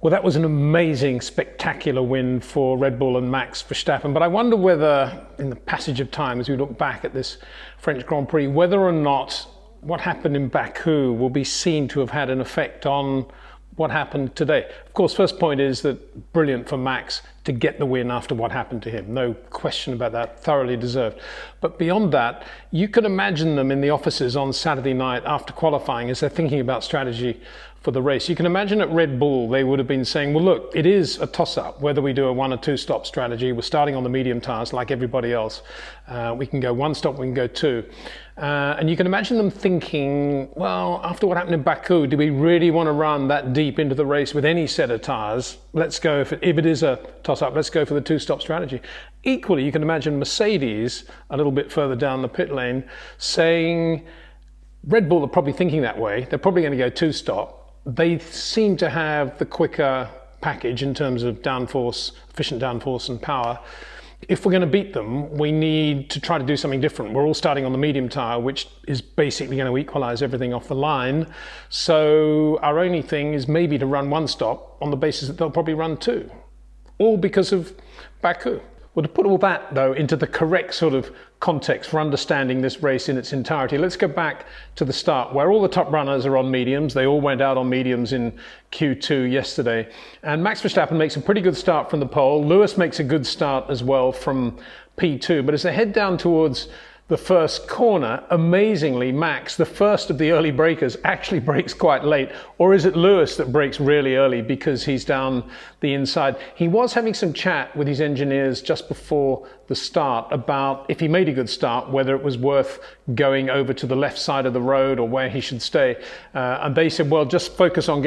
Well, that was an amazing, spectacular win for Red Bull and Max Verstappen. But I wonder whether, in the passage of time, as we look back at this French Grand Prix, whether or not what happened in Baku will be seen to have had an effect on what happened today. Of course, first point is that brilliant for Max to get the win after what happened to him. No question about that, thoroughly deserved. But beyond that, you can imagine them in the offices on Saturday night after qualifying as they're thinking about strategy for the race. You can imagine at Red Bull, they would have been saying, well, look, it is a toss-up whether we do a 1 or 2 stop strategy. We're starting on the medium tyres like everybody else. We can go 1 stop, we can go 2. And you can imagine them thinking, well, after what happened in Baku, do we really want to run that deep into the race with any set of tyres? Let's go, if it is a toss-up, let's go for the 2-stop strategy. Equally, you can imagine Mercedes, a little bit further down the pit lane, saying, Red Bull are probably thinking that way. They're probably going to go 2-stop. They seem to have the quicker package in terms of downforce, efficient downforce and power. If we're going to beat them, we need to try to do something different. We're all starting on the medium tyre, which is basically going to equalise everything off the line. So our only thing is maybe to run 1 stop on the basis that they'll probably run 2. All because of Baku. Well, to put all that, though, into the correct sort of context for understanding this race in its entirety, let's go back to the start where all the top runners are on mediums. They all went out on mediums in Q2 yesterday. And Max Verstappen makes a pretty good start from the pole. Lewis makes a good start as well from P2. But as they head down towards the first corner, amazingly, Max, the first of the early breakers, actually brakes quite late. Or is it Lewis that brakes really early because he's down the inside? He was having some chat with his engineers just before the start about if he made a good start, whether it was worth going over to the left side of the road or where he should stay. And they said, well, just focus on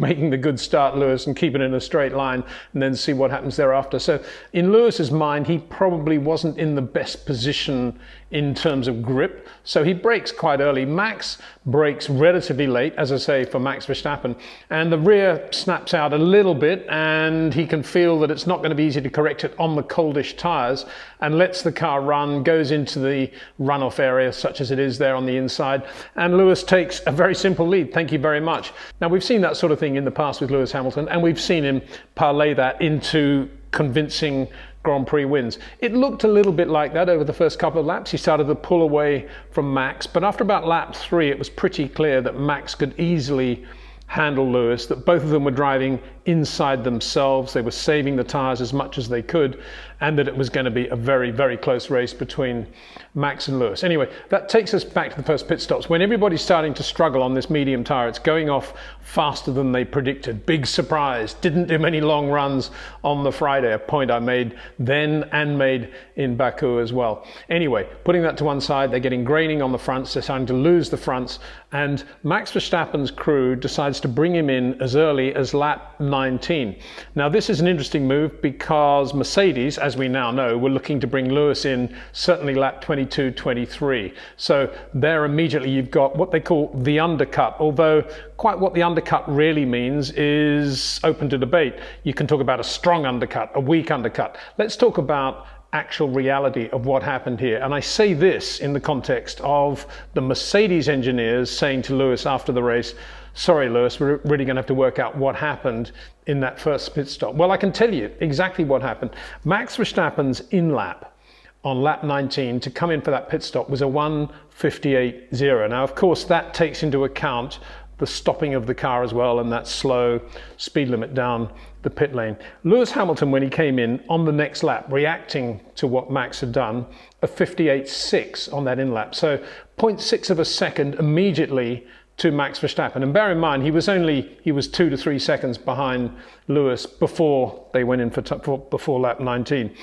making the good start, Lewis, and keep it in a straight line and then see what happens thereafter. So in Lewis's mind, he probably wasn't in the best position in terms of grip. So he brakes quite early. Max brakes relatively late, as I say, for Max Verstappen. And the rear snaps out a little bit and he can feel that it's not going to be easy to correct it on the coldish tyres and lets the car run, goes into the runoff area such as it is there on the inside. And Lewis takes a very simple lead. Thank you very much. Now, we've seen that sort of thing in the past with Lewis Hamilton, and we've seen him parlay that into convincing Grand Prix wins. It looked a little bit like that over the first couple of laps. He started to pull away from Max, but after about lap 3, it was pretty clear that Max could easily handle Lewis, that both of them were driving inside themselves. They were saving the tyres as much as they could, and that it was going to be a very, very close race between Max and Lewis. Anyway, that takes us back to the first pit stops. When everybody's starting to struggle on this medium tyre, it's going off faster than they predicted. Big surprise. Didn't do many long runs on the Friday, a point I made then and made in Baku as well. Anyway, putting that to one side, they're getting graining on the fronts. They're starting to lose the fronts, and Max Verstappen's crew decides to bring him in as early as lap 19. Now, this is an interesting move because Mercedes, as we now know, were looking to bring Lewis in certainly lap 22, 23. So there immediately you've got what they call the undercut, although quite what the undercut really means is open to debate. You can talk about a strong undercut, a weak undercut. Let's talk about actual reality of what happened here. And I say this in the context of the Mercedes engineers saying to Lewis after the race, sorry, Lewis, we're really going to have to work out what happened in that first pit stop. Well, I can tell you exactly what happened. Max Verstappen's in-lap on lap 19 to come in for that pit stop was a 1:58.0. Now, of course, that takes into account the stopping of the car as well and that slow speed limit down the pit lane. Lewis Hamilton, when he came in on the next lap, reacting to what Max had done, a 58.6 on that in-lap. So 0.6 of a second immediately to Max Verstappen. And bear in mind, he was 2 to 3 seconds behind Lewis before they went in before lap 19.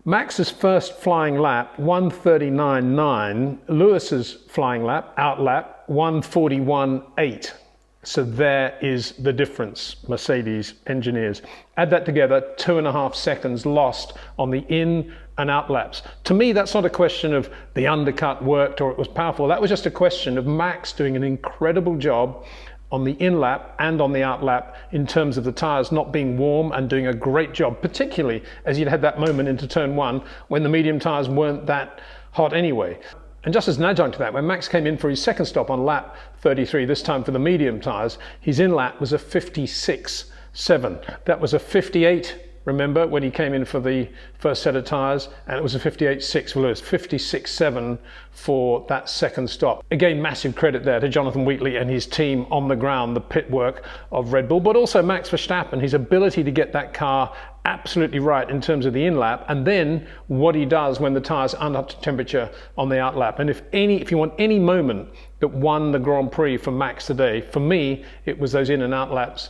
Max's first flying lap, 1:39.9. Lewis's flying lap, out lap, 1:41.8. So there is the difference, Mercedes engineers. Add that together, 2.5 seconds lost on the in and out laps. To me, that's not a question of the undercut worked or it was powerful. That was just a question of Max doing an incredible job on the in lap and on the out lap in terms of the tyres not being warm and doing a great job, particularly as you'd had that moment into turn 1 when the medium tyres weren't that hot anyway. And just as an adjunct to that, when Max came in for his second stop on lap 33, this time for the medium tyres, his in-lap was a 56.7. That was a 58, remember, when he came in for the first set of tyres, and it was a 58.6 for Lewis, 56.7 for that second stop. Again, massive credit there to Jonathan Wheatley and his team on the ground, the pit work of Red Bull, but also Max Verstappen, his ability to get that car absolutely right in terms of the in-lap, and then what he does when the tyres are under temperature on the out-lap. And if you want any moment that won the Grand Prix for Max today, for me, it was those in and out laps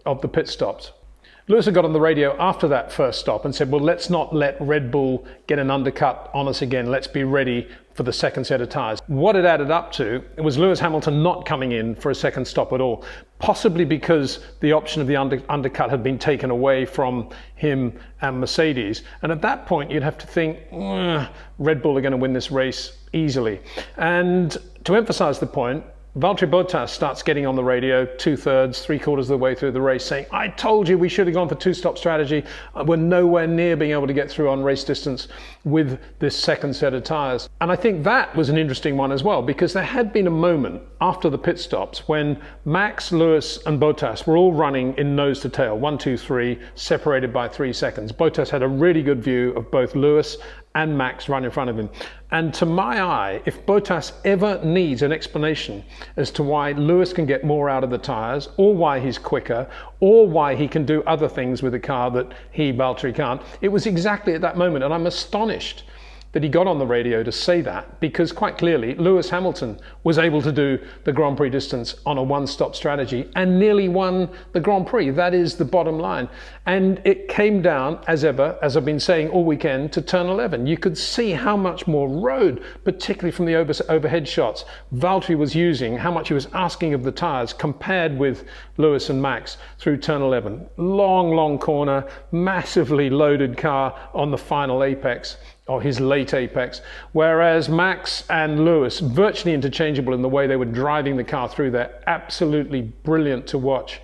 of the pit stops. Lewis had got on the radio after that first stop and said, well, let's not let Red Bull get an undercut on us again. Let's be ready for the second set of tyres. What it added up to, it was Lewis Hamilton not coming in for a second stop at all, possibly because the option of the undercut had been taken away from him and Mercedes. And at that point, you'd have to think, Red Bull are going to win this race easily. And to emphasise the point, Valtteri Bottas starts getting on the radio 2/3, 3/4 of the way through the race saying, I told you we should have gone for two-stop strategy. We're nowhere near being able to get through on race distance with this second set of tyres. And I think that was an interesting one as well, because there had been a moment after the pit stops when Max, Lewis and Bottas were all running in nose to tail, 1, 2, 3, separated by 3 seconds. Bottas had a really good view of both Lewis and Max right in front of him. And to my eye, if Bottas ever needs an explanation as to why Lewis can get more out of the tyres, or why he's quicker, or why he can do other things with the car that Valtteri can't, it was exactly at that moment. And I'm astonished that he got on the radio to say that, because quite clearly Lewis Hamilton was able to do the Grand Prix distance on a one-stop strategy and nearly won the Grand Prix. That is the bottom line. And it came down, as ever, as I've been saying all weekend, to turn 11. You could see how much more road, particularly from the overhead shots, Valtteri was using, how much he was asking of the tyres compared with Lewis and Max through turn 11. Long corner, massively loaded car on the final apex, or his late apex, whereas Max and Lewis, virtually interchangeable in the way they were driving the car through there, absolutely brilliant to watch,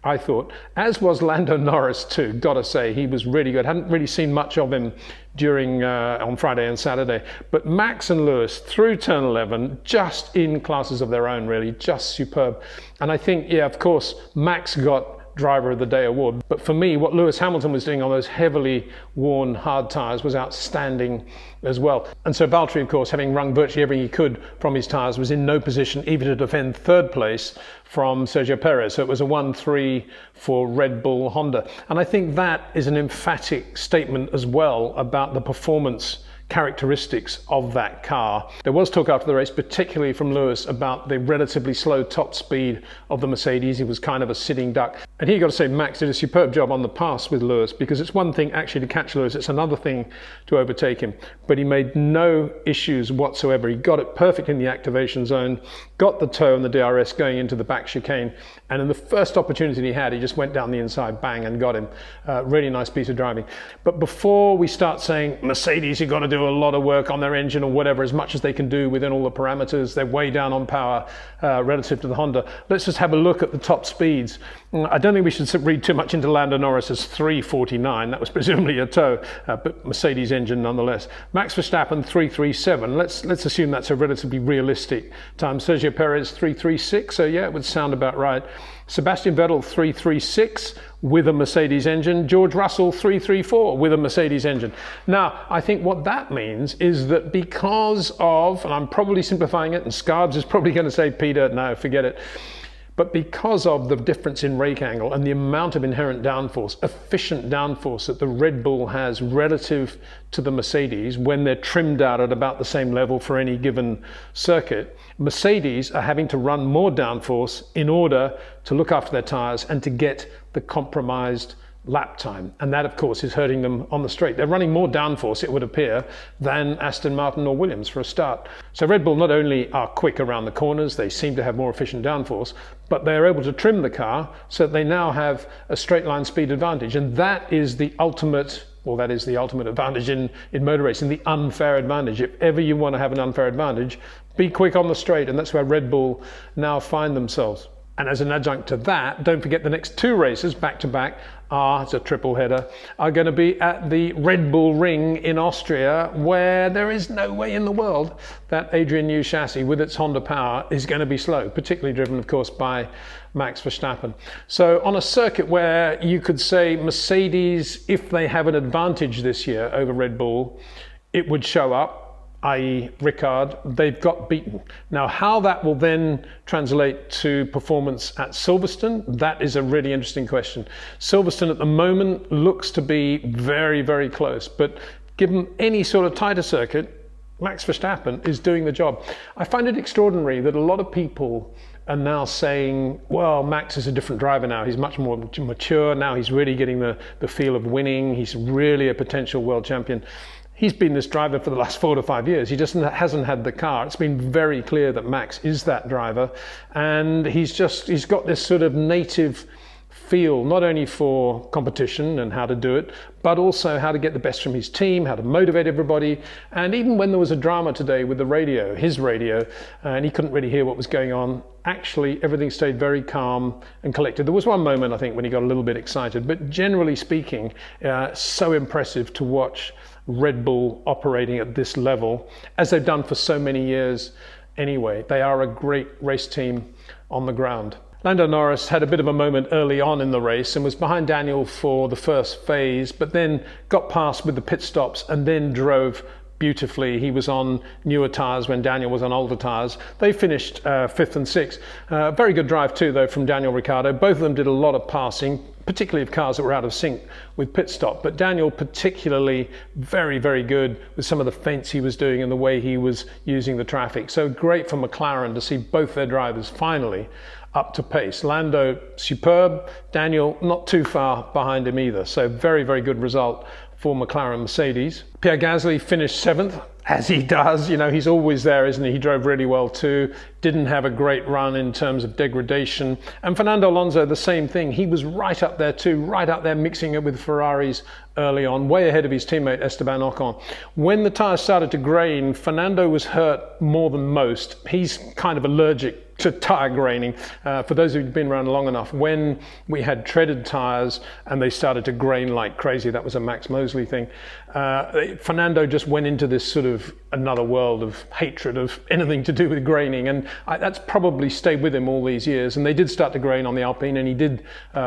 I thought, as was Lando Norris too, gotta say, he was really good. Hadn't really seen much of him during on Friday and Saturday, but Max and Lewis through turn 11, just in classes of their own, really, just superb. And I think, yeah, of course, Max got Driver of the Day award. But for me, what Lewis Hamilton was doing on those heavily worn hard tyres was outstanding as well. And so Valtteri, of course, having wrung virtually everything he could from his tyres, was in no position even to defend third place from Sergio Perez. So it was a 1-3 for Red Bull Honda. And I think that is an emphatic statement as well about the performance characteristics of that car. There was talk after the race, particularly from Lewis, about the relatively slow top speed of the Mercedes. He was kind of a sitting duck. And here you got to say Max did a superb job on the pass with Lewis, because it's one thing actually to catch Lewis, it's another thing to overtake him. But he made no issues whatsoever. He got it perfect in the activation zone, got the toe and the DRS going into the back chicane, and in the first opportunity he had, he just went down the inside, bang, and got him. Really nice piece of driving. But before we start saying Mercedes, you've got to do a lot of work on their engine or whatever, as much as they can do within all the parameters, they're way down on power relative to the Honda. Let's just have a look at the top speeds. I don't think we should read too much into Lando Norris's 3:49. That was presumably a toe, but Mercedes engine nonetheless. Max Verstappen 3:37. Let's assume that's a relatively realistic time. Sergio Perez 3:36. So yeah, it would sound about right. Sebastian Vettel 3:36 with a Mercedes engine. George Russell 3:34 with a Mercedes engine. Now, I think what that means is that because of, and I'm probably simplifying it, and Scarbs is probably going to say, Peter, no, forget it. But because of the difference in rake angle and the amount of inherent downforce, efficient downforce that the Red Bull has relative to the Mercedes when they're trimmed out at about the same level for any given circuit, Mercedes are having to run more downforce in order to look after their tyres and to get the compromised lap time. And that, of course, is hurting them on the straight. They're running more downforce, it would appear, than Aston Martin or Williams for a start. So Red Bull not only are quick around the corners, they seem to have more efficient downforce, but they're able to trim the car so that they now have a straight line speed advantage. And that is the ultimate, well, that is the ultimate advantage in motor racing, the unfair advantage. If ever you want to have an unfair advantage, be quick on the straight, and that's where Red Bull now find themselves. And as an adjunct to that, don't forget the next two races back to back it's a triple header, are going to be at the Red Bull Ring in Austria, where there is no way in the world that Adrian Newey chassis with its Honda power is going to be slow, particularly driven, of course, by Max Verstappen. So on a circuit where you could say Mercedes, if they have an advantage this year over Red Bull, it would show up, i.e. Ricard, they've got beaten. Now, how that will then translate to performance at Silverstone, that is a really interesting question. Silverstone at the moment looks to be very, very close, but given any sort of tighter circuit, Max Verstappen is doing the job. I find it extraordinary that a lot of people are now saying, well, Max is a different driver now. He's much more mature now. He's really getting the feel of winning. He's really a potential world champion. He's been this driver for the last 4 to 5 years. He just hasn't had the car. It's been very clear that Max is that driver. And he's got this sort of native feel, not only for competition and how to do it, but also how to get the best from his team, how to motivate everybody. And even when there was a drama today with the radio, his radio, and he couldn't really hear what was going on, actually everything stayed very calm and collected. There was one moment, I think, when he got a little bit excited, but generally speaking, so impressive to watch Red Bull operating at this level, as they've done for so many years anyway. They are a great race team on the ground. Lando Norris had a bit of a moment early on in the race and was behind Daniel for the first phase, but then got past with the pit stops and then drove beautifully. He was on newer tyres when Daniel was on older tyres. They finished 5th and 6th. Very good drive too, though, from Daniel Ricciardo. Both of them did a lot of passing, particularly of cars that were out of sync with pit stop. But Daniel particularly very, very good with some of the feints he was doing and the way he was using the traffic. So great for McLaren to see both their drivers finally up to pace. Lando, superb. Daniel, not too far behind him either. So very, very good result for McLaren-Mercedes. Pierre Gasly finished 7th, as he does. You know, he's always there, isn't he? He drove really well too. Didn't have a great run in terms of degradation. And Fernando Alonso, the same thing. He was right up there too, right up there mixing it with Ferraris early on, way ahead of his teammate Esteban Ocon. When the tyres started to grain, Fernando was hurt more than most. He's kind of allergic to tyre graining. For those who've been around long enough, when we had treaded tyres and they started to grain like crazy, that was a Max Mosley thing, Fernando just went into this sort of another world of hatred of anything to do with graining, and that's probably stayed with him all these years. And they did start to grain on the Alpine, and he did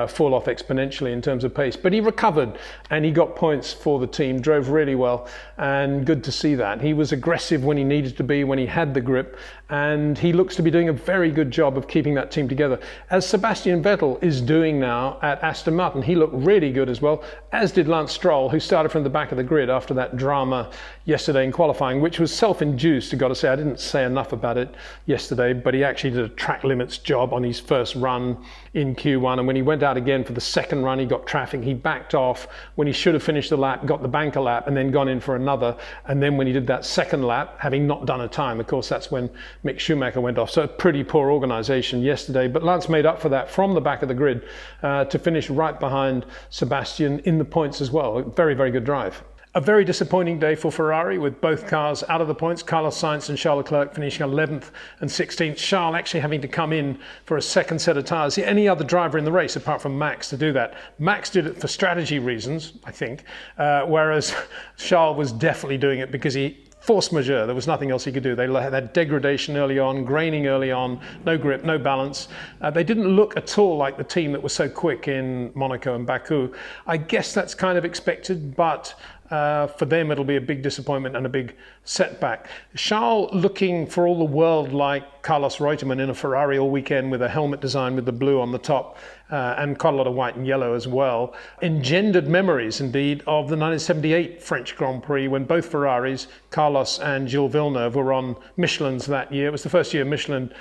fall off exponentially in terms of pace, but he recovered and he got points for the team, drove really well, and good to see that. He was aggressive when he needed to be, when he had the grip, and he looks to be doing a very good job of keeping that team together, as Sebastian Vettel is doing now at Aston Martin. He looked really good as well, as did Lance Stroll, who started from the back of the grid after that drama yesterday in qualifying, which was self-induced. I've got to say, I didn't say enough about it yesterday, but he actually did a track limits job on his first run in Q1, and when he went out again for the second run, he got traffic, he backed off when he should have finished the lap, got the banker lap, and then gone in for another. And then when he did that second lap, having not done a time, of course, that's when Mick Schumacher went off. So pretty poor organisation yesterday, but Lance made up for that from the back of the grid to finish right behind Sebastian in the points as well. A very, very good drive. A very disappointing day for Ferrari, with both cars out of the points. Carlos Sainz and Charles Leclerc finishing 11th and 16th. Charles actually having to come in for a second set of tyres. Any other driver in the race, apart from Max, to do that. Max did it for strategy reasons, I think, whereas Charles was definitely doing it because he force majeure. There was nothing else he could do. They had degradation early on, graining early on, no grip, no balance. They didn't look at all like the team that was so quick in Monaco and Baku. I guess that's kind of expected, but for them it'll be a big disappointment and a big setback. Charles looking for all the world like Carlos Reutemann in a Ferrari all weekend with a helmet design with the blue on the top and quite a lot of white and yellow as well, engendered memories indeed of the 1978 French Grand Prix, when both Ferraris, Carlos and Gilles Villeneuve, were on Michelins that year. It was the first year Michelin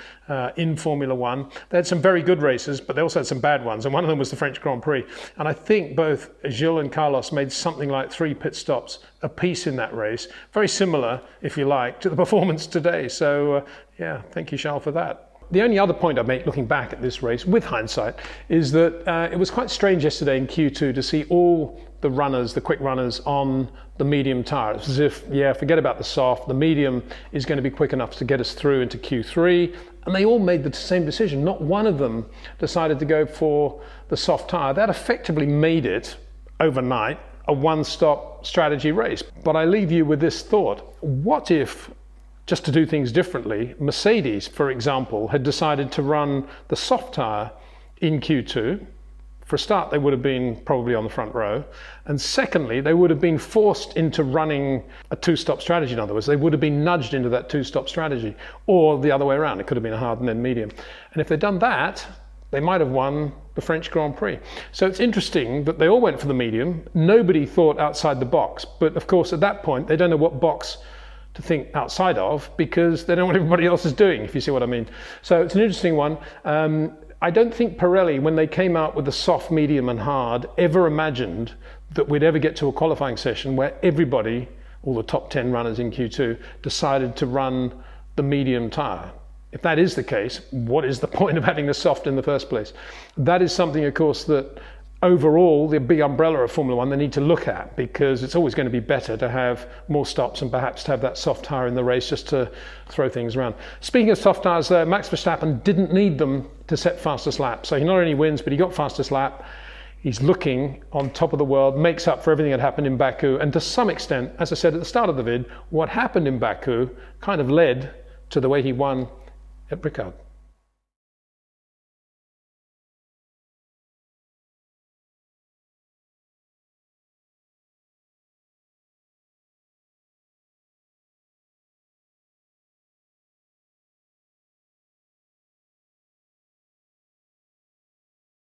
in Formula One. They had some very good races, but they also had some bad ones, and one of them was the French Grand Prix. And I think both Gilles and Carlos made something like 3 pit stops apiece in that race. Very similar, if you like, to the performance today. So yeah, thank you, Charles, for that. The only other point I make looking back at this race with hindsight is that it was quite strange yesterday in Q2 to see all the runners, the quick runners, on the medium tyres. As if, yeah, forget about the soft, the medium is going to be quick enough to get us through into Q3. And they all made the same decision. Not one of them decided to go for the soft tyre. That effectively made it, overnight, a one-stop strategy race. But I leave you with this thought. What if, just to do things differently, Mercedes, for example, had decided to run the soft tyre in Q2? For a start, they would have been probably on the front row. And secondly, they would have been forced into running a two-stop strategy. In other words, they would have been nudged into that two-stop strategy, or the other way around. It could have been a hard and then medium. And if they'd done that, they might have won the French Grand Prix. So it's interesting that they all went for the medium. Nobody thought outside the box. But of course, at that point, they don't know what box to think outside of, because they don't know what everybody else is doing, if you see what I mean. So it's an interesting one. I don't think Pirelli, when they came out with the soft, medium and hard, ever imagined that we'd ever get to a qualifying session where everybody, all the top 10 runners in Q2, decided to run the medium tyre. If that is the case, what is the point of having the soft in the first place? That is something, of course, that overall, the big umbrella of Formula One, they need to look at, because it's always going to be better to have more stops and perhaps to have that soft tyre in the race just to throw things around. Speaking of soft tyres, Max Verstappen didn't need them to set fastest lap. So he not only wins, but he got fastest lap. He's looking on top of the world, makes up for everything that happened in Baku. And to some extent, as I said at the start of the vid, what happened in Baku kind of led to the way he won at Ricard.